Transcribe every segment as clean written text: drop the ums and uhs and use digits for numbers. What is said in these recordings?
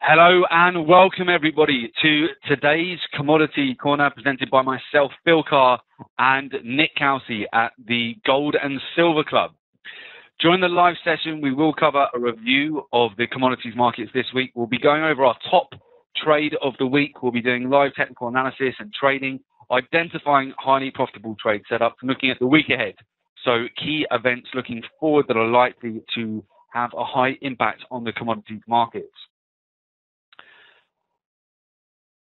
Hello and welcome everybody to today's Commodity Corner presented by myself, Phil Carr and Nik Kalsi at the Gold and Silver Club. During the live session, we will cover a review of the commodities markets this week. We'll be going over our top trade of the week. We'll be doing live technical analysis and trading, identifying highly profitable trade setups, and looking at the week ahead. So key events looking forward that are likely to have a high impact on the commodities markets.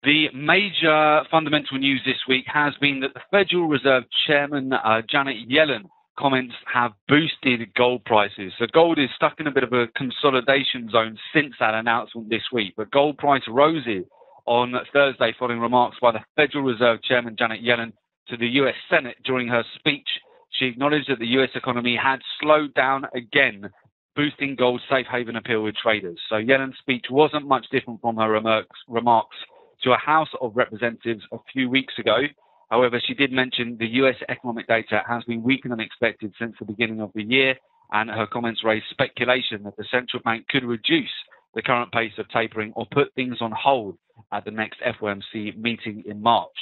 The major fundamental news this week has been that the Federal Reserve Chairman, Janet Yellen, comments have boosted gold prices. So gold is stuck in a bit of a consolidation zone since that announcement this week. But gold price rose on Thursday following remarks by the Federal Reserve Chairman, Janet Yellen, to the US Senate during her speech. She acknowledged that the US economy had slowed down again, boosting gold's safe haven appeal with traders. So Yellen's speech wasn't much different from her remarks to a House of Representatives a few weeks ago. However, she did mention the US economic data has been weaker than expected since the beginning of the year, and her comments raised speculation that the central bank could reduce the current pace of tapering or put things on hold at the next FOMC meeting in March.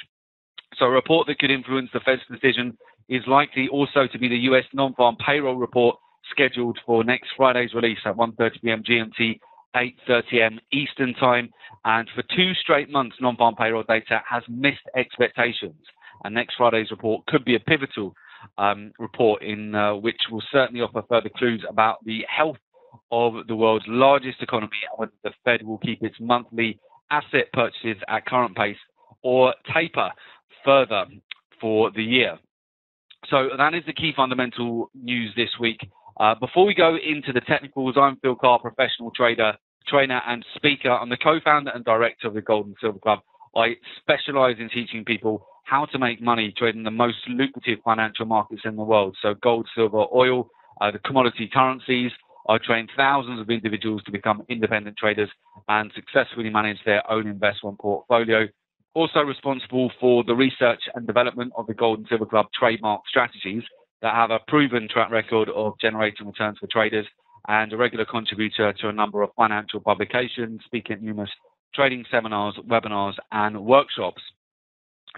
So a report that could influence the Fed's decision is likely also to be the US non-farm payroll report, scheduled for next Friday's release at 1:30 p.m. GMT, 8:30 a.m. Eastern Time. And for 2 straight months, non-farm payroll data has missed expectations. And next Friday's report could be a pivotal report in which will certainly offer further clues about the health of the world's largest economy and whether the Fed will keep its monthly asset purchases at current pace or taper further for the year. So that is the key fundamental news this week. Before we go into the technicals, I'm Phil Carr, professional trainer and speaker. I'm the co-founder and director of the Gold and Silver Club. I specialize in teaching people how to make money trading the most lucrative financial markets in the world. So gold, silver, oil, the commodity currencies. I train thousands of individuals to become independent traders and successfully manage their own investment portfolio. Also responsible for the research and development of the Gold and Silver Club trademark strategies that have a proven track record of generating returns for traders, and a regular contributor to a number of financial publications, speaking at numerous trading seminars, webinars, and workshops.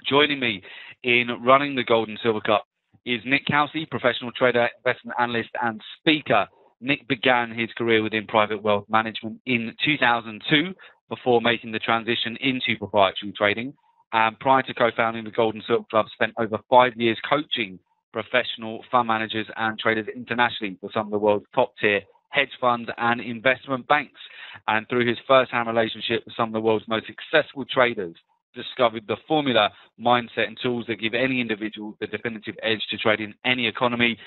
Joining me in running the Gold and Silver Club is Nik Kalsi, professional trader, investment analyst, and speaker. Nik began his career within private wealth management in 2002 before making the transition into proprietary trading. And prior to co-founding the Gold and Silver Club, spent over 5 years coaching professional fund managers and traders internationally for some of the world's top-tier hedge funds and investment banks. And through his first-hand relationship with some of the world's most successful traders, discovered the formula, mindset, and tools that give any individual the definitive edge to trade in any economy.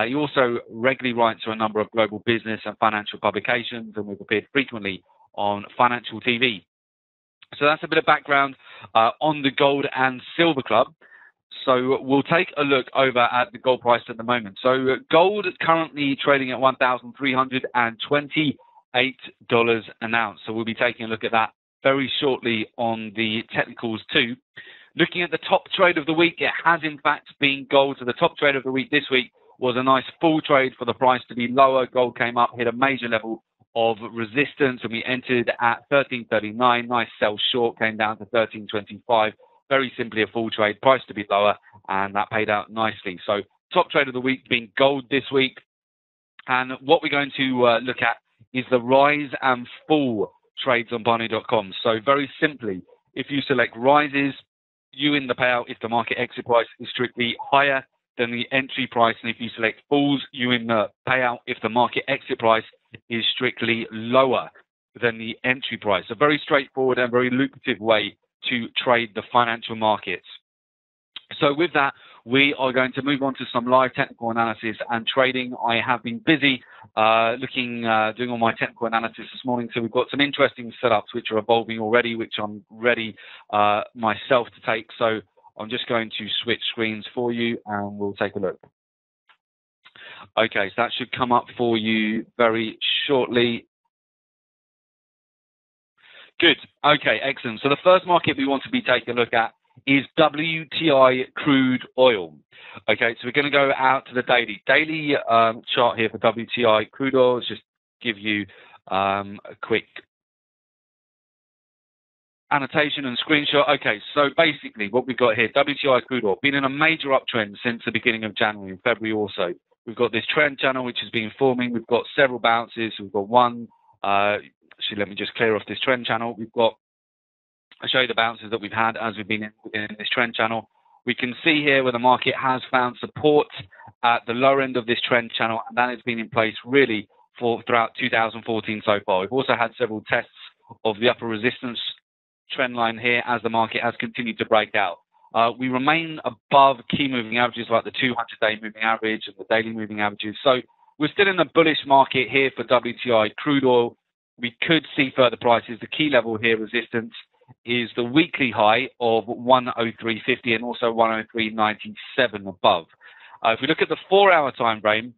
He also regularly writes for a number of global business and financial publications, and we've appeared frequently on financial TV. So that's a bit of background on the Gold and Silver Club. So we'll take a look over at the gold price at the moment. So gold is currently trading at $1,328 an ounce. So we'll be taking a look at that very shortly on the technicals too. Looking at the top trade of the week, it has in fact been gold. So the top trade of the week this week was a nice full trade for the price to be lower. Gold came up, hit a major level of resistance, and we entered at 13.39. Nice sell short, came down to 13.25. Very simply a full trade, price to be lower, and that paid out nicely. So top trade of the week being gold this week. And what we're going to look at is the rise and fall trades on Binary.com. So very simply, if you select rises, you win the payout if the market exit price is strictly higher than the entry price. And if you select falls, you win the payout if the market exit price is strictly lower than the entry price. A very straightforward and very lucrative way to trade the financial markets. So with that, we are going to move on to some live technical analysis and trading. I have been busy doing all my technical analysis this morning. So we've got some interesting setups which are evolving already, which I'm ready myself to take. So I'm just going to switch screens for you and we'll take a look. Okay, so that should come up for you very shortly. Good. Okay, excellent. So the first market we want to be taking a look at is WTI crude oil. Okay, so we're going to go out to the daily chart here for WTI crude oil. Let's just give you a quick annotation and screenshot. Okay, so basically what we've got here, WTI crude oil, been in a major uptrend since the beginning of January and February also. We've got this trend channel which has been forming. We've got several bounces. We've got one. Actually, let me just clear off this trend channel. I'll show you the bounces that we've had as we've been in this trend channel. We can see here where the market has found support at the lower end of this trend channel, and that has been in place really throughout 2014 so far. We've also had several tests of the upper resistance trend line here as the market has continued to break out. We remain above key moving averages like the 200-day moving average and the daily moving averages. So we're still in a bullish market here for WTI crude oil. We could see further prices. The key level here, resistance, is the weekly high of 103.50 and also 103.97 above. If we look at the 4-hour time frame,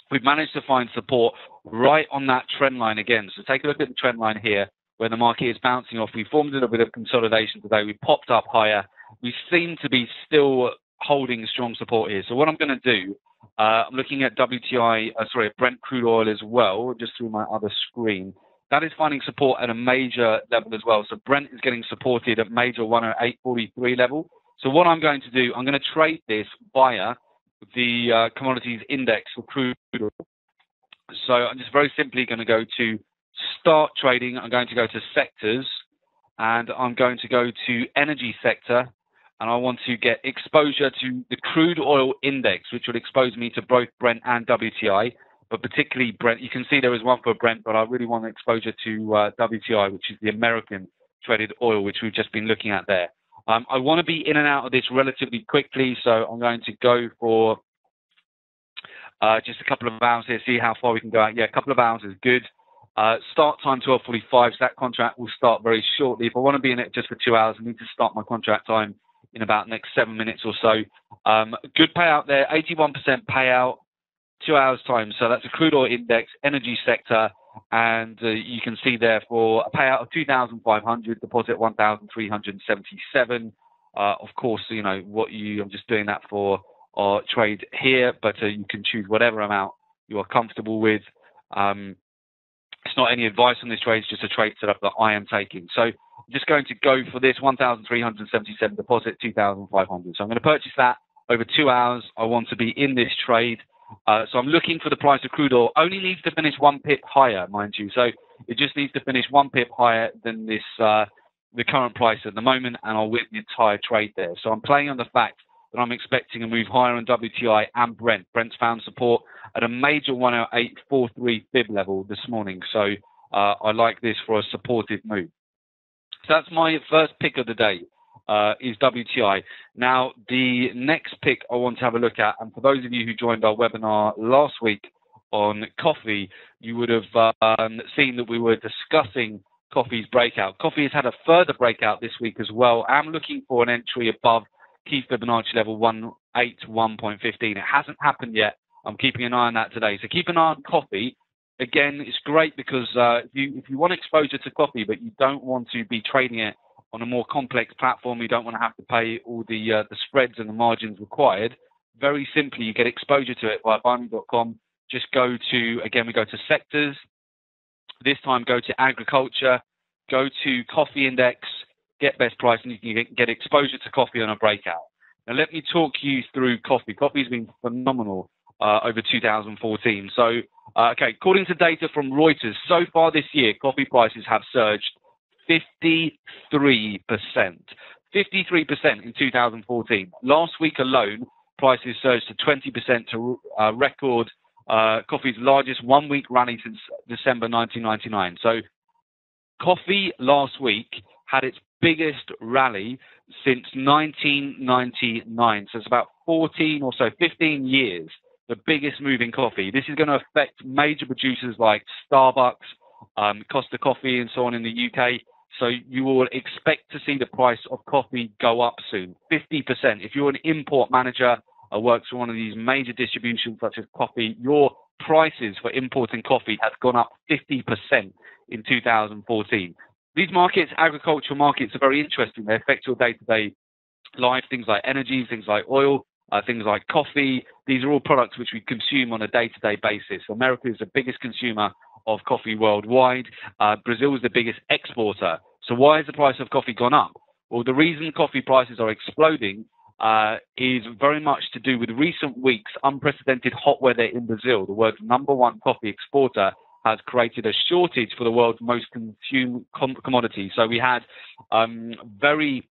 we've managed to find support right on that trend line again. So take a look at the trend line here where the market is bouncing off. We formed a little bit of consolidation today. We popped up higher. We seem to be still holding strong support here. So what I'm going to do, I'm looking at Brent crude oil as well, just through my other screen. That is finding support at a major level as well. So Brent is getting supported at major 108.43 level. So what I'm going to do, I'm going to trade this via the commodities index for crude oil. So I'm just very simply going to go to start trading. I'm going to go to sectors, and I'm going to go to energy sector, and I want to get exposure to the crude oil index, which would expose me to both Brent and WTI. But particularly Brent. You can see there is one for Brent, but I really want exposure to WTI, which is the American traded oil, which we've just been looking at there. I want to be in and out of this relatively quickly, so I'm going to go for just a couple of hours here, see how far we can go out. Yeah, a couple of hours is good. Start time 12:45, so that contract will start very shortly. If I want to be in it just for 2 hours, I need to start my contract time in about the next 7 minutes or so. Good payout there, 81% payout. 2 hours time. So that's a crude oil index, energy sector, and you can see there for a payout of 2,500, deposit 1,377. Of course, you know I'm just doing that for our trade here, but you can choose whatever amount you are comfortable with. It's not any advice on this trade, it's just a trade setup that I am taking. So I'm just going to go for this 1,377 deposit, 2,500. So I'm going to purchase that over 2 hours. I want to be in this trade. So I'm looking for the price of crude oil. Only needs to finish 1 pip higher, mind you. So it just needs to finish 1 pip higher than this the current price at the moment, and I'll win the entire trade there. So I'm playing on the fact that I'm expecting a move higher on WTI and Brent. Brent's found support at a major 108.43 fib level this morning. So I like this for a supportive move. So that's my first pick of the day. Is WTI. Now, the next pick I want to have a look at, and for those of you who joined our webinar last week on coffee, you would have seen that we were discussing coffee's breakout. Coffee has had a further breakout this week as well. I'm looking for an entry above key Fibonacci level 181.15. It hasn't happened yet. I'm keeping an eye on that today. So keep an eye on coffee. Again, it's great because if you want exposure to coffee, but you don't want to be trading it on a more complex platform, you don't want to have to pay all the spreads and the margins required. Very simply, you get exposure to it via binary.com. Just go to, again, we go to sectors. This time, go to agriculture, go to coffee index, get best price, and you can get exposure to coffee on a breakout. Now, let me talk you through coffee. Coffee has been phenomenal over 2014. So, according to data from Reuters, so far this year, coffee prices have surged 53%. 53% in 2014. Last week alone, prices surged to 20% to record coffee's largest one-week rally since December 1999. So coffee last week had its biggest rally since 1999. So it's about 14 or so, 15 years, the biggest move in coffee. This is going to affect major producers like Starbucks, Costa Coffee and so on in the UK. So you will expect to see the price of coffee go up soon, 50%. If you're an import manager or works for one of these major distributions such as coffee, your prices for importing coffee have gone up 50% in 2014. These markets, agricultural markets, are very interesting. They affect your day-to-day life, things like energy, things like oil, things like coffee. These are all products which we consume on a day-to-day basis. America is the biggest consumer of coffee worldwide. Brazil is the biggest exporter. So why has the price of coffee gone up? Well, the reason coffee prices are exploding is very much to do with recent weeks' unprecedented hot weather in Brazil. The world's #1 coffee exporter has created a shortage for the world's most consumed commodity. So we had very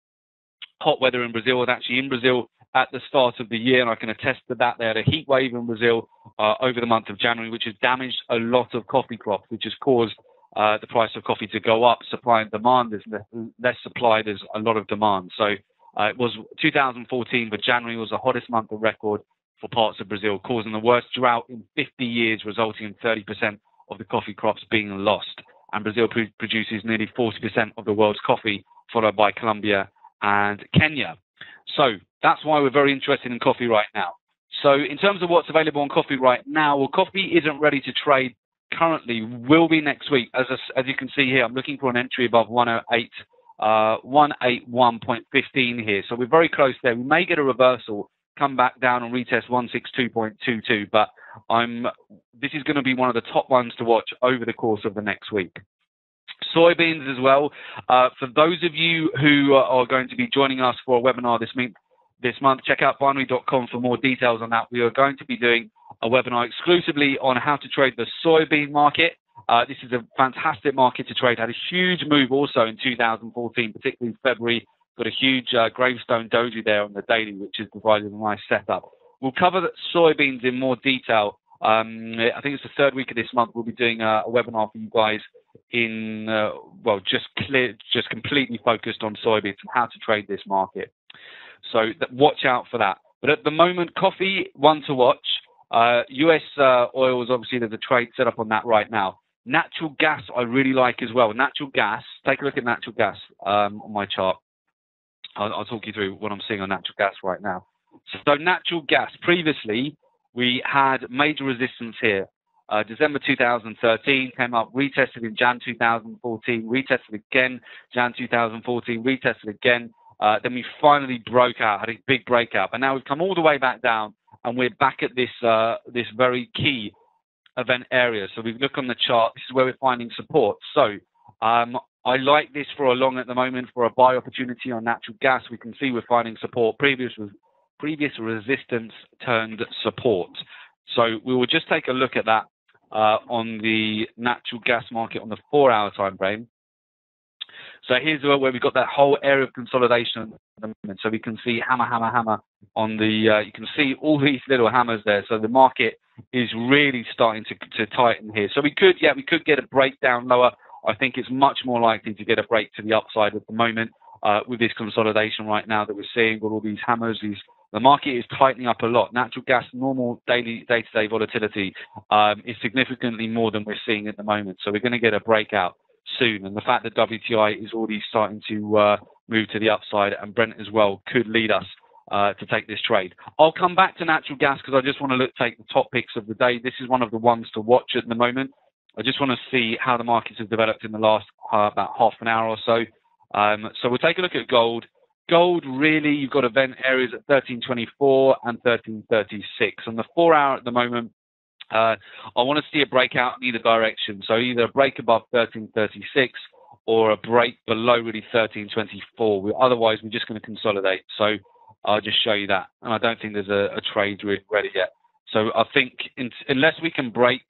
hot weather in Brazil, and actually in Brazil at the start of the year, and I can attest to that. They had a heat wave in Brazil over the month of January, which has damaged a lot of coffee crops, which has caused the price of coffee to go up. Supply and demand, there's less supply, there's a lot of demand. So it was 2014, but January was the hottest month on record for parts of Brazil, causing the worst drought in 50 years, resulting in 30% of the coffee crops being lost. And Brazil produces nearly 40% of the world's coffee, followed by Colombia and Kenya. So that's why we're very interested in coffee right now. So in terms of what's available on coffee right now, well, coffee isn't ready to trade currently, will be next week. As you can see here, I'm looking for an entry above 108, 181.15 here. So we're very close there. We may get a reversal, come back down and retest 162.22, but this is going to be one of the top ones to watch over the course of the next week. Soybeans as well. For those of you who are going to be joining us for a webinar this month, check out binary.com for more details on that. We are going to be doing a webinar exclusively on how to trade the soybean market. This is a fantastic market to trade. Had a huge move also in 2014, particularly February. Got a huge gravestone doji there on the daily, which has provided a nice setup. We'll cover the soybeans in more detail. I think it's the third week of this month. We'll be doing a webinar for you guys in, just completely focused on soybeans and how to trade this market. So watch out for that. But at the moment, coffee, one to watch. US oils, obviously, there's a trade set up on that right now. Natural gas, I really like as well. Natural gas, take a look at natural gas on my chart. I'll talk you through what I'm seeing on natural gas right now. So natural gas, previously, we had major resistance here. December 2013 came up, retested in Jan 2014, retested again, Jan 2014, retested again. Then we finally broke out, had a big breakout. And now we've come all the way back down, and we're back at this very key event area. So we look on the chart. This is where we're finding support. So I like this for a long at the moment for a buy opportunity on natural gas. We can see we're finding support. Previous resistance turned support. So we will just take a look at that on the natural gas market on the 4-hour time frame. So here's where we've got that whole area of consolidation at the moment. So we can see hammer, hammer, hammer on the, you can see all these little hammers there. So the market is really starting to tighten here. So we could get a breakdown lower. I think it's much more likely to get a break to the upside at the moment with this consolidation right now that we're seeing with all these hammers. The market is tightening up a lot. Natural gas, normal daily day-to-day volatility is significantly more than we're seeing at the moment. So we're going to get a breakout soon. And the fact that WTI is already starting to move to the upside and Brent as well could lead us to take this trade. I'll come back to natural gas because I just want to take the top picks of the day. This is one of the ones to watch at the moment. I just want to see how the markets have developed in the last about half an hour or so. So we'll take a look at gold. Gold, really, you've got event areas at 1324 and 1336. On the 4-hour at the moment, I want to see a breakout in either direction. So either a break above 1336 or a break below really 1324. Otherwise, we're just going to consolidate. So I'll just show you that. And I don't think there's a trade really ready yet. So I think unless we can break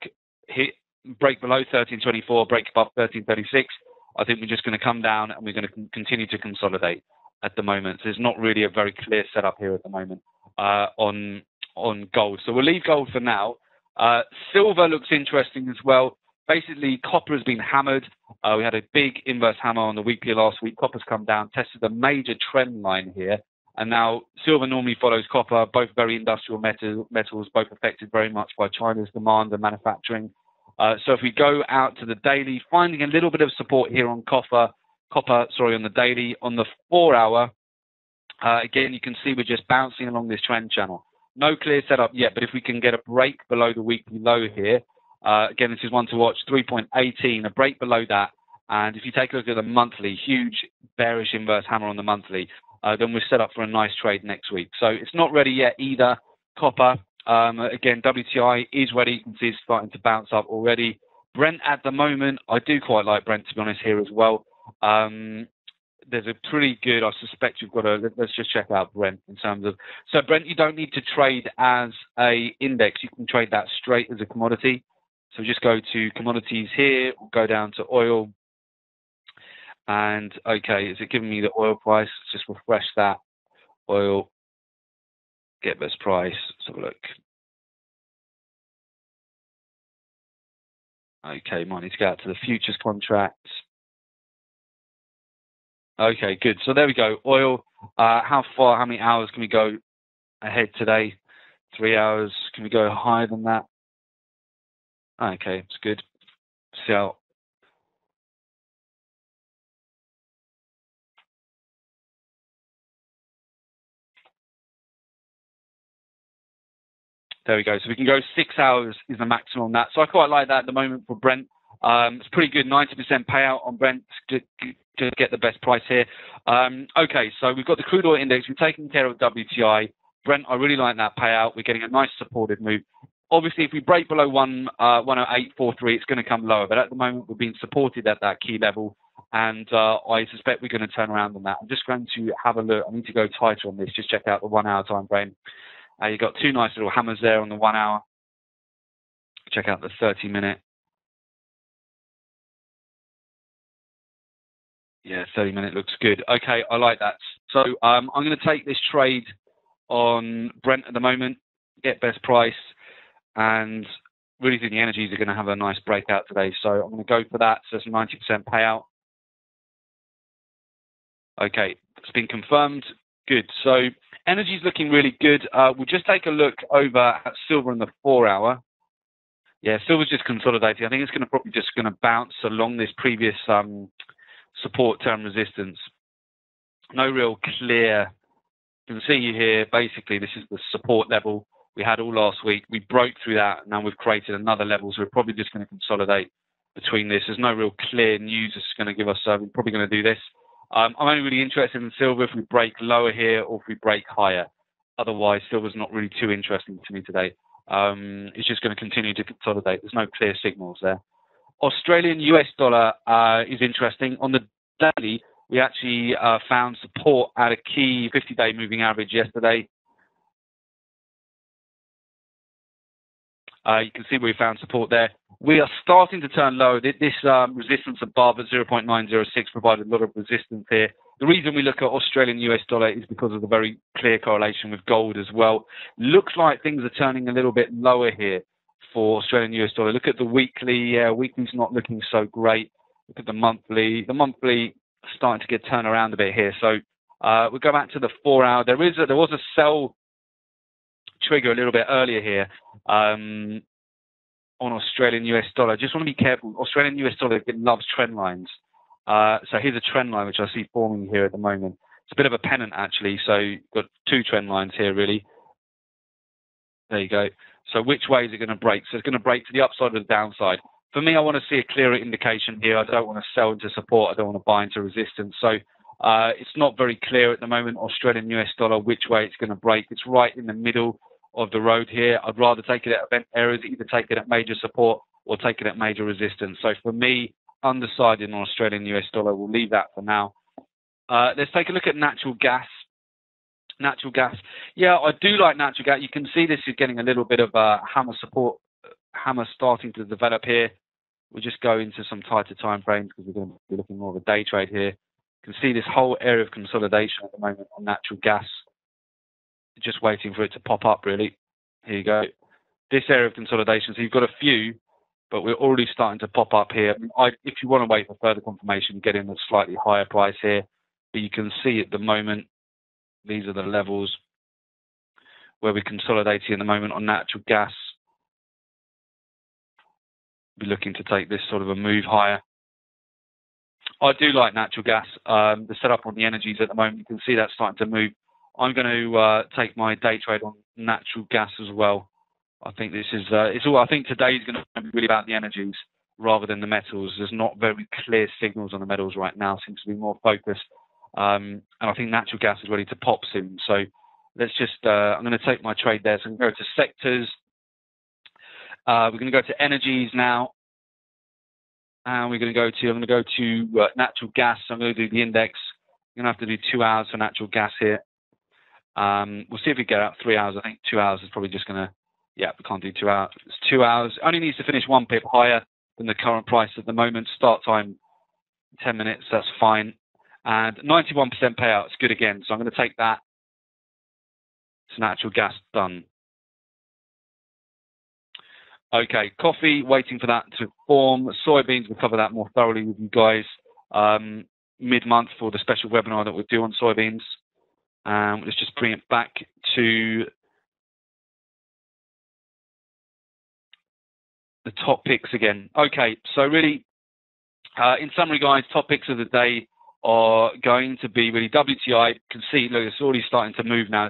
below 1324, break above 1336, I think we're just going to come down and we're going to continue to consolidate at the moment. So there's not really a very clear setup here at the moment on gold. So we'll leave gold for now. Silver looks interesting as well. Basically, copper has been hammered. We had a big inverse hammer on the weekly last week. Copper's come down, tested a major trend line here. And now silver normally follows copper, both very industrial metals, both affected very much by China's demand and manufacturing. So if we go out to the daily, finding a little bit of support here on on the daily. On the 4-hour, again, you can see we're just bouncing along this trend channel. No clear setup yet, but if we can get a break below the weekly low here, again, this is one to watch, 3.18, a break below that. And if you take a look at the monthly, huge bearish inverse hammer on the monthly, then we're set up for a nice trade next week. So it's not ready yet either. Copper, again, WTI is ready. You can see it's starting to bounce up already. Brent at the moment, I do quite like Brent, to be honest, here as well. There's a pretty good, I suspect you've got a, let's just check out Brent in terms of, so Brent, you don't need to trade as a index. You can trade that straight as a commodity. So just go to commodities here, go down to oil. And okay, is it giving me the oil price? Let's just refresh that. Oil, get best price. Let's have a look. Okay, might need to go out to the futures contract. Okay, good. So there we go. Oil, how many hours can we go ahead today? 3 hours. Can we go higher than that? Okay, it's good. So there we go. So we can go 6 hours is the maximum on that. So I quite like that at the moment for Brent. It's pretty good, 90% payout on Brent to get the best price here. Okay, so we've got the crude oil index. We've taken care of WTI. Brent, I really like that payout. We're getting a nice supported move. Obviously, if we break below 108.43, it's going to come lower. But at the moment, we're being supported at that key level. And I suspect we're going to turn around on that. I'm just going to have a look. I need to go tighter on this. Just check out the 1 hour time frame. You've got two nice little hammers there on the 1 hour. Check out the 30-minute. Yeah, 30-minute looks good. Okay, I like that. So I'm going to take this trade on Brent at the moment, get best price, and really think the energies are going to have a nice breakout today. So I'm going to go for that. So it's a 90% payout. Okay, it's been confirmed. Good. So energy's looking really good. We'll just take a look over at silver in the 4 hour. Yeah, silver's just consolidating. I think it's going to probably just going to bounce along this previous support term resistance. No real clear. You can see here, basically, this is the support level we had all last week. We broke through that, and now we've created another level, so we're probably just going to consolidate between this. There's no real clear news that's going to give us, we're probably going to do this. I'm only really interested in silver if we break lower here or if we break higher. Otherwise, silver's not really too interesting to me today. It's just going to continue to consolidate. There's no clear signals there. Australian US dollar is interesting. On the daily, we actually found support at a key 50-day moving average yesterday. You can see we found support there. We are starting to turn low. This resistance above at 0.906 provided a lot of resistance here. The reason we look at Australian US dollar is because of the very clear correlation with gold as well. Looks like things are turning a little bit lower here for Australian US dollar. Look at the weekly. Yeah, weekly's not looking so great. Look at the monthly. The monthly starting to get turned around a bit here. So we'll go back to the 4 hour. There was a sell trigger a little bit earlier here on Australian US dollar. Just want to be careful. Australian US dollar loves trend lines. So here's a trend line which I see forming here at the moment. It's a bit of a pennant actually. So you've got two trend lines here really. There you go. So which way is it going to break? So it's going to break to the upside or the downside. For me, I want to see a clearer indication here. I don't want to sell into support. I don't want to buy into resistance. So it's not very clear at the moment, Australian US dollar, which way it's going to break. It's right in the middle of the road here. I'd rather take it at event areas, either take it at major support or take it at major resistance. So for me, undecided on Australian US dollar. We'll leave that for now. Let's take a look at natural gas. Natural gas. Yeah, I do like natural gas. You can see this is getting a little bit of a hammer support, hammer starting to develop here. We'll just go into some tighter time frames because we're going to be looking more of a day trade here. You can see this whole area of consolidation at the moment on natural gas. Just waiting for it to pop up, really. Here you go. This area of consolidation. So you've got a few, but we're already starting to pop up here. If you want to wait for further confirmation, get in a slightly higher price here. But you can see at the moment, these are the levels where we're consolidating at the moment on natural gas. Be looking to take this sort of a move higher. I do like natural gas. The setup on the energies at the moment, you can see that's starting to move. I'm going to take my day trade on natural gas as well. I think this is I think today is going to be really about the energies rather than the metals. There's not very clear signals on the metals right now. Seems to be more focused. And I think natural gas is ready to pop soon. So let's just, I'm going to take my trade there. So I'm going to go to sectors. We're going to go to energies now. And I'm going to go to natural gas. So I'm going to do the index. I'm going to have to do 2 hours for natural gas here. We'll see if we get out 3 hours. I think 2 hours is probably just going to, yeah, we can't do 2 hours. It's 2 hours. Only needs to finish 1 pip higher than the current price at the moment. Start time, 10 minutes. That's fine. And 91% payout. It's good again. So I'm going to take that. It's natural gas done. Okay, coffee, waiting for that to form. Soybeans, we'll cover that more thoroughly with you guys mid-month for the special webinar that we'll do on soybeans. Let's just bring it back to the top picks again. Okay, so really, in summary, guys, top picks of the day are going to be really WTI. You can see, look, it's already starting to move now.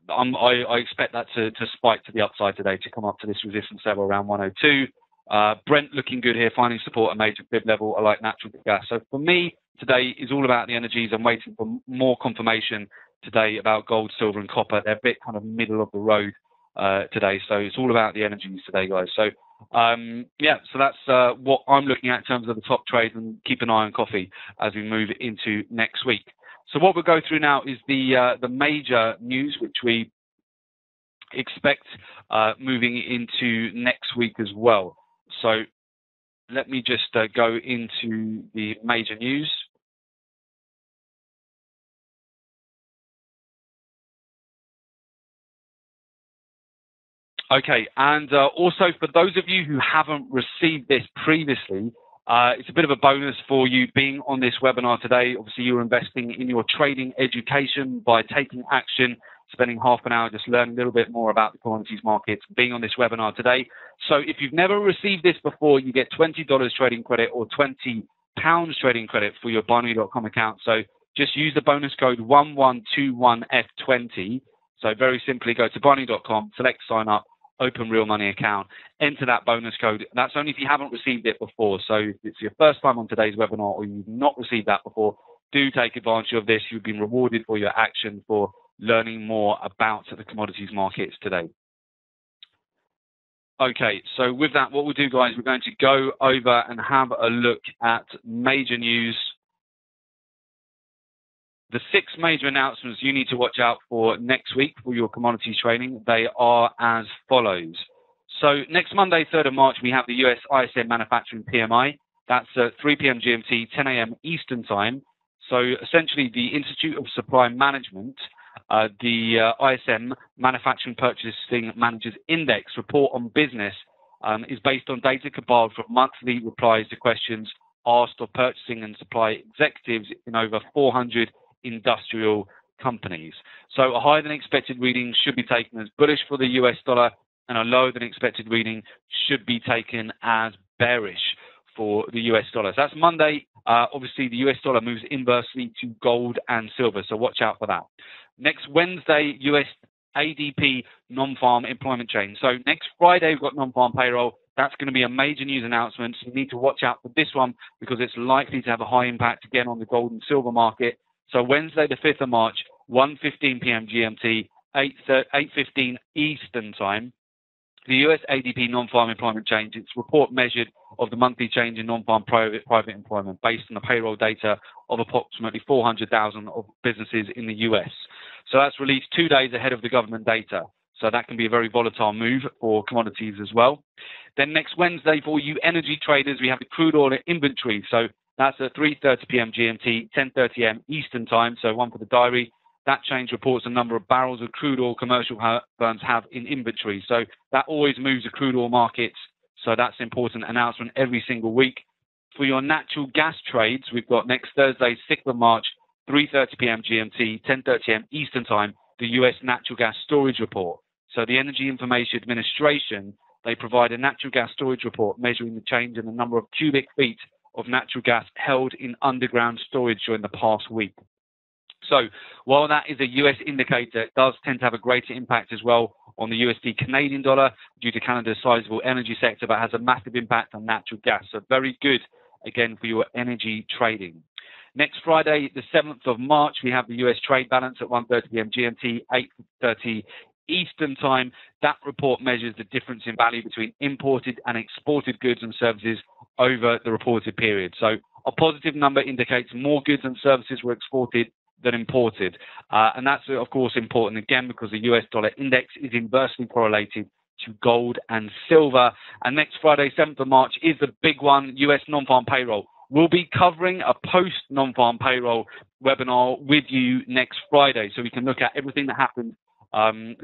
I expect that to spike to the upside today, to come up to this resistance level around 102. Brent looking good here, finding support at major bid level. I like natural gas. So for me, today is all about the energies. I'm waiting for more confirmation today about gold, silver, and copper. They're a bit kind of middle of the road today. So it's all about the energies today, guys. So yeah, so that's what I'm looking at in terms of the top trades, and keep an eye on coffee as we move into next week. So what we'll go through now is the major news, which we expect moving into next week as well. So let me just go into the major news. Okay, and also for those of you who haven't received this previously, it's a bit of a bonus for you being on this webinar today. Obviously, you're investing in your trading education by taking action, spending half an hour just learning a little bit more about the commodities markets, being on this webinar today. So if you've never received this before, you get $20 trading credit or £20 trading credit for your binary.com account. So just use the bonus code 1121F20. So very simply go to binary.com, select sign up, open real money account, enter that bonus code. That's only if you haven't received it before. So if it's your first time on today's webinar or you've not received that before, do take advantage of this. You've been rewarded for your action for learning more about the commodities markets today. Okay, so with that, what we'll do, guys, we're going to go over and have a look at major news. The 6 major announcements you need to watch out for next week for your commodities trading, they are as follows. So next Monday, 3rd of March, we have the US ISM Manufacturing PMI. That's at 3 p.m. GMT, 10 a.m. Eastern Time. So essentially, the Institute of Supply Management, the ISM Manufacturing Purchasing Managers Index report on business is based on data compiled from monthly replies to questions asked of purchasing and supply executives in over 400 industrial companies. So a higher than expected reading should be taken as bullish for the US dollar, and a lower than expected reading should be taken as bearish for the US dollar. So that's Monday. Obviously, the US dollar moves inversely to gold and silver, so watch out for that. Next Wednesday, US ADP non-farm employment change. So next Friday, we've got non-farm payroll. That's going to be a major news announcement. So you need to watch out for this one because it's likely to have a high impact again on the gold and silver market. So Wednesday, the 5th of March, 1:15 p.m. GMT, 8:15 Eastern Time. The US ADP non-farm employment change, its report measured of the monthly change in non-farm private employment based on the payroll data of approximately 400,000 of businesses in the US. So that's released 2 days ahead of the government data. So that can be a very volatile move for commodities as well. Then next Wednesday, for you energy traders, we have the crude oil inventory. So that's at 3:30 p.m. GMT, 10:30 a.m. Eastern Time. So one for the diary. That change reports the number of barrels of crude oil commercial firms have in inventory. So that always moves the crude oil markets. So that's an important announcement every single week. For your natural gas trades, we've got next Thursday, 6th of March, 3:30 p.m. GMT, 10:30 a.m. Eastern Time, the US natural gas storage report. So the Energy Information Administration, they provide a natural gas storage report measuring the change in the number of cubic feet of natural gas held in underground storage during the past week. So while that is a US indicator, it does tend to have a greater impact as well on the USD Canadian dollar due to Canada's sizable energy sector, but has a massive impact on natural gas. So very good, again, for your energy trading. Next Friday, the 7th of March, we have the US trade balance at 1:30 p.m. GMT, 8:30 Eastern Time. That report measures the difference in value between imported and exported goods and services over the reported period. So a positive number indicates more goods and services were exported than imported. And that's, of course, important, again, because the US dollar index is inversely correlated to gold and silver. And next Friday, 7th of March, is the big one, US non-farm payroll. We'll be covering a post-non-farm payroll webinar with you next Friday, so we can look at everything that happened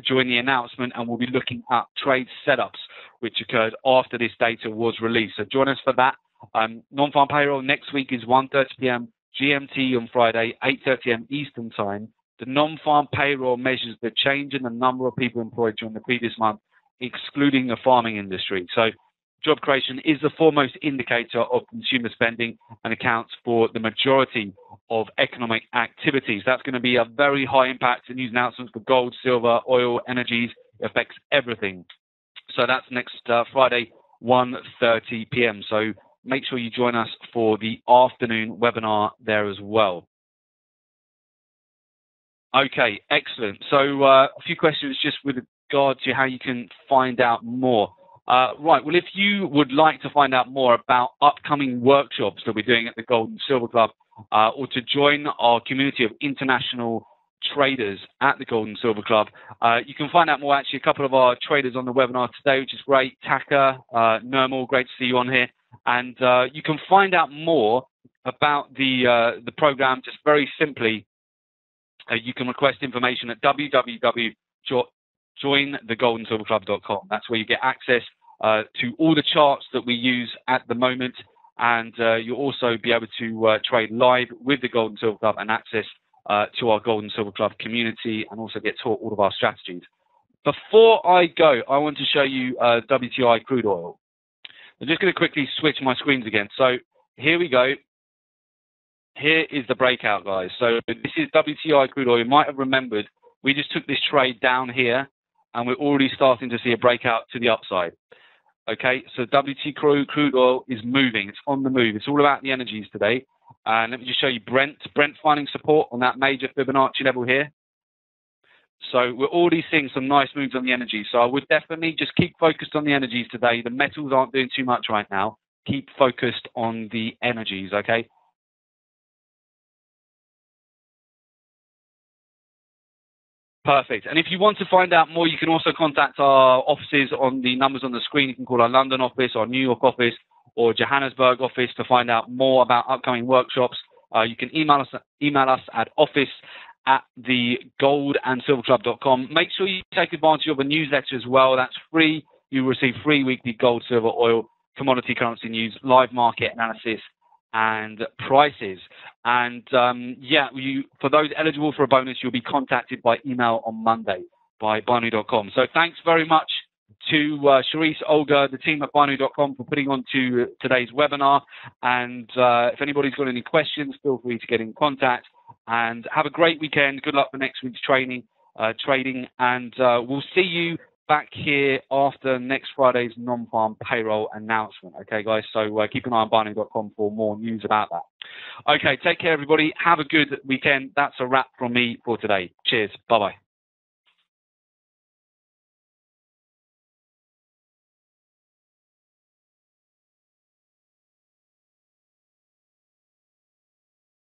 during the announcement, and we'll be looking at trade setups which occurred after this data was released. So join us for that. Non-farm payroll next week is 1:30 p.m. GMT on Friday, 8:30 a.m. Eastern Time. The non-farm payroll measures the change in the number of people employed during the previous month, excluding the farming industry. So job creation is the foremost indicator of consumer spending and accounts for the majority of economic activities. That's going to be a very high impact news announcements for gold, silver, oil, energies. It affects everything. So that's next Friday, 1:30 p.m. So make sure you join us for the afternoon webinar there as well. Okay, excellent. So a few questions just with regard to how you can find out more. Right, well, if you would like to find out more about upcoming workshops that we're doing at the Gold and Silver Club, or to join our community of international traders at the Gold and Silver Club, you can find out more. Actually, a couple of our traders on the webinar today, which is great. Taka, Nirmal, great to see you on here. And you can find out more about the program just very simply. You can request information at www.jointhegoldandsilverclub.com. That's where you get access to all the charts that we use at the moment, and you'll also be able to trade live with the Gold and Silver Club and access to our Gold and Silver Club community, and also get taught all of our strategies. Before I go, I want to show you WTI crude oil. I'm just going to quickly switch my screens again. So here we go. Here is the breakout, guys. So this is WTI crude oil. You might have remembered we just took this trade down here, and we're already starting to see a breakout to the upside. Okay, so WTI crude oil is moving. It's on the move. It's all about the energies today. And let me just show you Brent. Brent finding support on that major Fibonacci level here. So we're already seeing some nice moves on the energy. So I would definitely just keep focused on the energies today. The metals aren't doing too much right now. Keep focused on the energies, okay? Perfect. And if you want to find out more, you can also contact our offices on the numbers on the screen. You can call our London office, our New York office, or Johannesburg office to find out more about upcoming workshops. You can email us at office@thegoldandsilverclub.com. Make sure you take advantage of a newsletter as well. That's free. You receive free weekly gold, silver, oil, commodity currency news, live market analysis, and prices. And for those eligible for a bonus, you'll be contacted by email on Monday by binary.com. So thanks very much to Sharice, Olga, the team at binary.com for putting on to today's webinar. And if anybody's got any questions, feel free to get in contact. And have a great weekend. Good luck for next week's trading. And we'll see you back here after next Friday's non-farm payroll announcement. Okay, guys, so keep an eye on binary.com for more news about that. Okay, take care, everybody. Have a good weekend. That's a wrap from me for today. Cheers. Bye-bye.